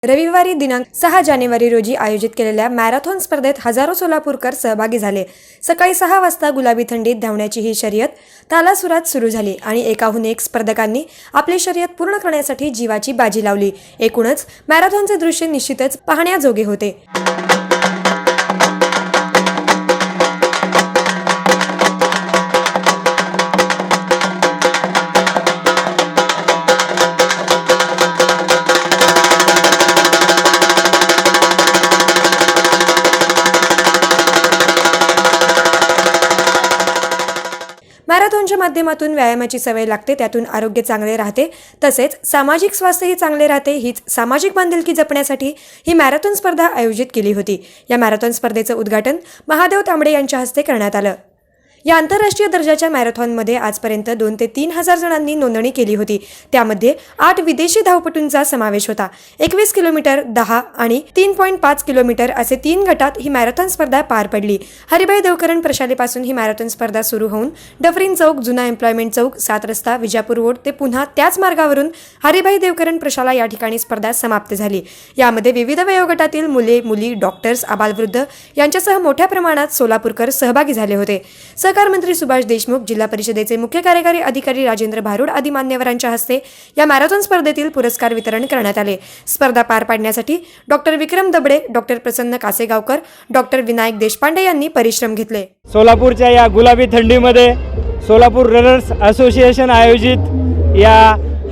रविवारी दिनांक 6 जानेवारी रोजी आयोजित केलेल्या मॅरेथॉन स्पर्धेत हजारो सोलापूरकर सहभागी झाले। सकाळी 6 वाजता गुलाबी थंडीत धावण्याची ही शर्यत तालासुरात सुरू झाली आणि एकाहून एक स्पर्धकांनी आपली शर्यत पूर्ण करण्यासाठी जीवाची बाजी लावली। एकूणच मॅरेथॉनचे दृश्य निश्चितच पाहण्याजोगे होते। मॅरेथॉनच्या माध्यमातून व्यायामाची सवय लागते, त्यातून आरोग्य चांगले राहते, तसेच सामाजिक स्वास्थ्यही चांगले राहते। हीच सामाजिक बांधिलकी जपण्यासाठी ही मॅरेथॉन स्पर्धा आयोजित केली होती। या मॅरेथॉन स्पर्धेचं उद्घाटन महादेव तांबडे यांच्या हस्ते करण्यात आलं। या आंतरराष्ट्रीय दर्जाच्या मॅरेथॉनमध्ये आजपर्यंत 2 ते 3 हजार जणांनी नोंदणी केली होती। त्यामध्ये 8 विदेशी धावपटूंचा समावेश होता। 21 किलोमीटर, 10 आणि 3.5 किलोमीटर असे 3 गटात ही मॅरेथॉन स्पर्धा पार पडली। हरिभाई देवकरण प्रशालेपासून ही मॅरेथॉन स्पर्धा सुरू होऊन डफरीन चौक, जुना एम्प्लॉयमेंट चौक, 7 रस्ता, विजापूर रोड ते पुन्हा त्याच मार्गावरून हरिभाई देवकरण प्रशाला या ठिकाणी स्पर्धा समाप्त झाली। यामध्ये विविध वयोगटातील मुले, मुली, डॉक्टर्स, आबालवृद्ध यांच्यासह मोठ्या प्रमाणात सोलापूरकर सहभागी झाले होते। सहकार मंत्री सुभाष देशमुख, जिल्हा परिषदेचे मुख्य कार्यकारी अधिकारी राजेंद्र भारुड आदी मान्यवरांच्या हस्ते या मॅरेथॉन स्पर्धेतील पुरस्कार वितरण करण्यात आले। स्पर्धा पार पाडण्यासाठी डॉक्टर विक्रम दबडे, डॉक्टर प्रसन्न कासेगावकर, डॉक्टर विनायक देशपांडे यांनी परिश्रम घेतले। सोलापूरच्या या गुलाबी थंडीमध्ये सोलापूर रनर्स असोसिएशन आयोजित या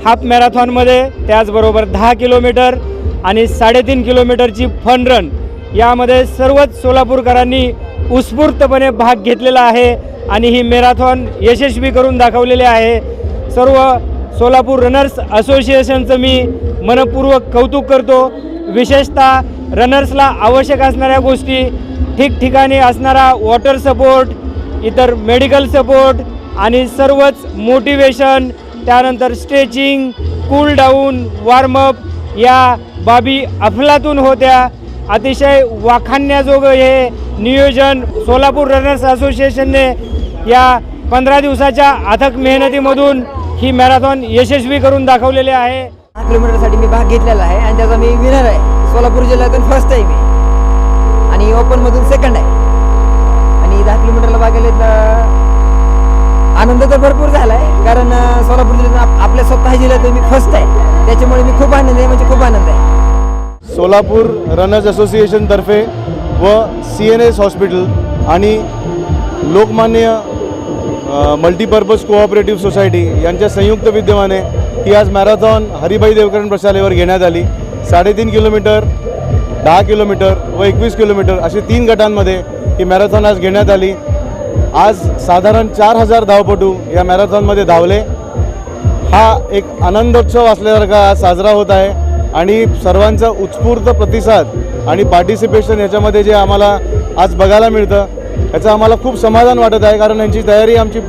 हाफ मॅरेथॉनमध्ये त्याचबरोबर 10 किलोमीटर आणि 3.5 किलोमीटरची फन रन यामध्ये सर्वच सोलापूरकरांनी उत्स्फूर्तपणे भाग घेतलेला आहे आणि ही मॅरेथॉन यशस्वी करून दाखवलेले आहे। सर्व सोलापूर रनर्स असोसिएशनचं मी मनपूर्वक कौतुक करतो। विशेषतः रनर्सला आवश्यक असणाऱ्या गोष्टी, ठिकठिकाणी असणारा वॉटर सपोर्ट, इतर मेडिकल सपोर्ट आणि सर्वच मोटिवेशन, त्यानंतर स्ट्रेचिंग, कूल डाऊन, वॉर्मअप या बाबी अफलातून होत्या। अतिशय वाखाणण्याजोगं हे नियोजन सोलापूर रनर्स असोसिएशनने या 15 दिवसाच्या अथक मेहनतीमधून ही मॅरेथॉन यशस्वी करून दाखवलेले आहे। 10 किलोमीटरसाठी मी भाग घेतलेला आहे आणि त्याचा मी विनर आहे। सोलापूर जिल्ह्यातून फर्स्ट आहे मी आणि ओपनमधून सेकंड आहे आणि 10 किलोमीटरला भाग घेतले तर आनंद तर भरपूर झाला आहे, कारण सोलापूर जिल्ह्यात आपल्या स्वतः जिल्ह्यात मी फर्स्ट आहे, त्याच्यामुळे मी खूप आनंद आहे, म्हणजे खूप आनंद आहे। सोलापूर रनर्स असोसिएशनतर्फे व CNS हॉस्पिटल आणि लोकमान्य मल्टीपर्पज कोऑपरेटिव्ह सोसायटी यांच्या संयुक्त विद्यमाने ही आज मॅरेथॉन हरिभाई देवकरण प्रशालेवर घेण्यात आली। 3.5 किलोमीटर, 10 किलोमीटर व 21 किलोमीटर असे 3 गटांमध्ये ही मॅरेथॉन आज घेण्यात आली। आज साधारण 4000 धावपटू या मॅरेथॉनमध्ये धावले। हा एक आनंदोत्सव असल्यासारखा आज साजरा होत आहे आणि सर्वांचा उत्स्फूर्त प्रतिसाद आणि पार्टिसिपेशन याच्यामध्ये जे आम्हाला आज बघायला मिळतं याचं आम्हाला खूप समाधान वाटत आहे, कारण यांची तयारी आमची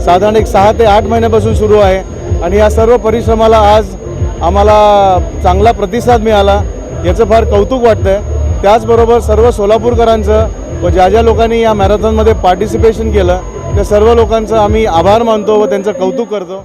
साधारण 6 ते 8 महिन्यापासून सुरू आहे आणि या सर्व परिश्रमाला आज आम्हाला चांगला प्रतिसाद मिळाला, याचं फार कौतुक वाटतं आहे। त्याचबरोबर सर्व सोलापूरकरांचं व ज्या लोकांनी या मॅरेथॉनमध्ये पार्टिसिपेशन केलं त्या सर्व लोकांचं आम्ही आभार मानतो व त्यांचं कौतुक करतो।